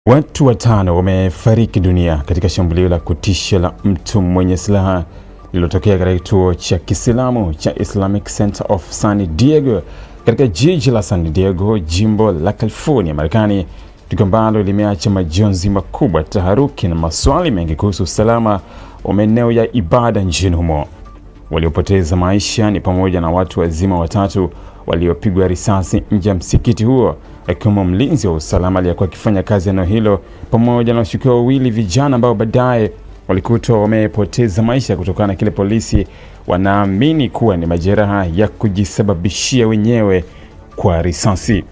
Watu watano wamefariki dunia katika shambulio la kutisha la mtu mwenye silaha lililotokea katika kituo cha Kiislamu cha Islamic Center of San Diego katika jiji la San Diego, jimbo la California, Marekani, tukio ambalo limeacha majonzi makubwa, taharuki na maswali mengi kuhusu usalama wa maeneo ya ibada nchini humo. Waliopoteza maisha ni pamoja na watu wazima watatu waliopigwa risasi nje ya msikiti huo, akiwemo mlinzi wa usalama aliyekuwa akifanya kazi eneo hilo, pamoja na washukiwa wawili vijana ambao baadaye walikutwa wamepoteza maisha kutokana na kile polisi wanaamini kuwa ni majeraha ya kujisababishia wenyewe kwa risasi.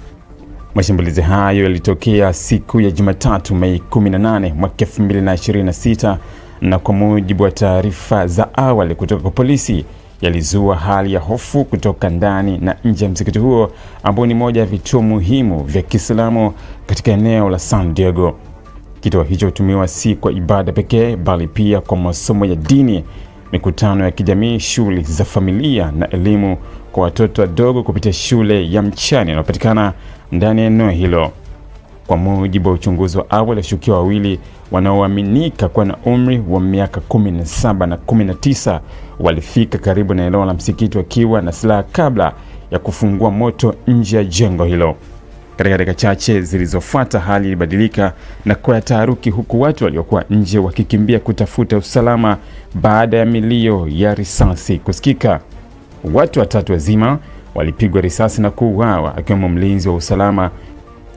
Mashambulizi hayo yalitokea siku ya Jumatatu, Mei 18 mwaka 2026, na kwa mujibu wa taarifa za awali kutoka kwa polisi, yalizua hali ya hofu kutoka ndani na nje ya msikiti huo ambao ni moja ya vituo muhimu vya Kiislamu katika eneo la San Diego. Kituo hicho hutumiwa si kwa ibada pekee, bali pia kwa masomo ya dini, mikutano ya kijamii, shughuli za familia na elimu kwa watoto wadogo kupitia shule ya mchana inayopatikana ndani ya eneo hilo. Kwa mujibu wa uchunguzi wa awali, washukiwa wawili wanaoaminika kuwa na umri wa miaka 17 na 19 walifika karibu na eneo la msikiti wakiwa na silaha kabla ya kufungua moto nje ya jengo hilo. Katika dakika chache zilizofuata, hali ilibadilika na kuwa taharuki, huku watu waliokuwa nje wakikimbia kutafuta usalama baada ya milio ya risasi kusikika. Watu watatu wazima walipigwa risasi na kuuawa, akiwemo mlinzi wa usalama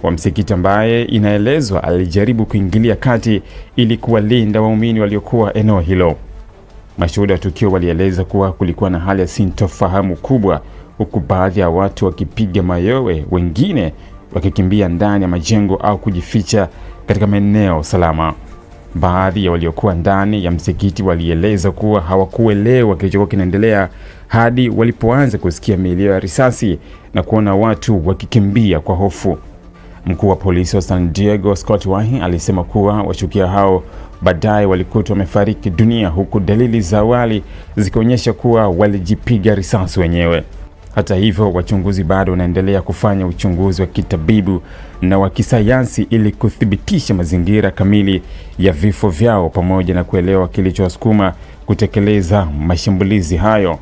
wa msikiti ambaye inaelezwa alijaribu kuingilia kati ili kuwalinda waumini waliokuwa eneo hilo. Mashuhuda wa tukio walieleza kuwa kulikuwa na hali ya sintofahamu kubwa, huku baadhi ya watu wakipiga mayowe, wengine wakikimbia ndani ya majengo au kujificha katika maeneo salama. Baadhi ya waliokuwa ndani ya msikiti walieleza kuwa hawakuelewa kilichokuwa kinaendelea hadi walipoanza kusikia milio ya risasi na kuona watu wakikimbia kwa hofu. Mkuu wa polisi wa San Diego, Scott Wahi, alisema kuwa washukiwa hao baadaye walikutwa wamefariki dunia, huku dalili za awali zikionyesha kuwa walijipiga risasi wenyewe. Hata hivyo, wachunguzi bado wanaendelea kufanya uchunguzi wa kitabibu na wa kisayansi ili kuthibitisha mazingira kamili ya vifo vyao pamoja na kuelewa kilichowasukuma kutekeleza mashambulizi hayo.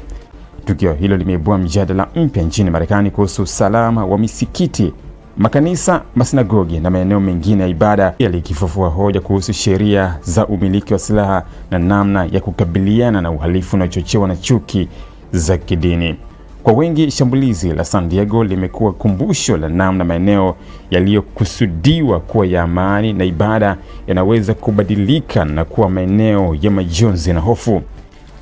Tukio hilo limeibua mjadala mpya nchini Marekani kuhusu usalama wa misikiti, makanisa, masinagogi na maeneo mengine ya ibada, likifufua hoja kuhusu sheria za umiliki wa silaha na namna ya kukabiliana na uhalifu unaochochewa na chuki za kidini. Kwa wengi, shambulizi la San Diego limekuwa kumbusho la namna maeneo yaliyokusudiwa kuwa ya amani na ibada yanaweza kubadilika na kuwa maeneo ya majonzi na hofu.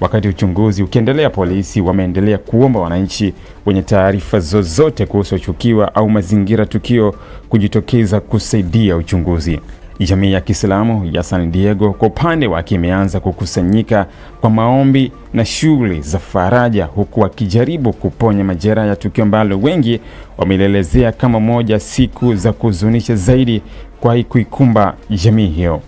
Wakati uchunguzi ukiendelea, polisi wameendelea kuomba wananchi wenye taarifa zozote kuhusu washukiwa au mazingira tukio kujitokeza kusaidia uchunguzi. Jamii ya Kiislamu ya San Diego kwa upande wake imeanza kukusanyika kwa maombi na shughuli za faraja, huku wakijaribu kuponya majeraha ya tukio ambalo wengi wameelezea kama moja siku za kuhuzunisha zaidi kwa kuikumba jamii hiyo.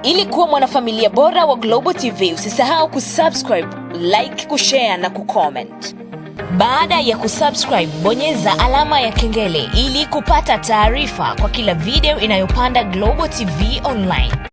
Ili kuwa mwanafamilia bora wa Global TV, usisahau kusubscribe, like, kushare na kucomment. Baada ya kusubscribe, bonyeza alama ya kengele ili kupata taarifa kwa kila video inayopanda Global TV Online.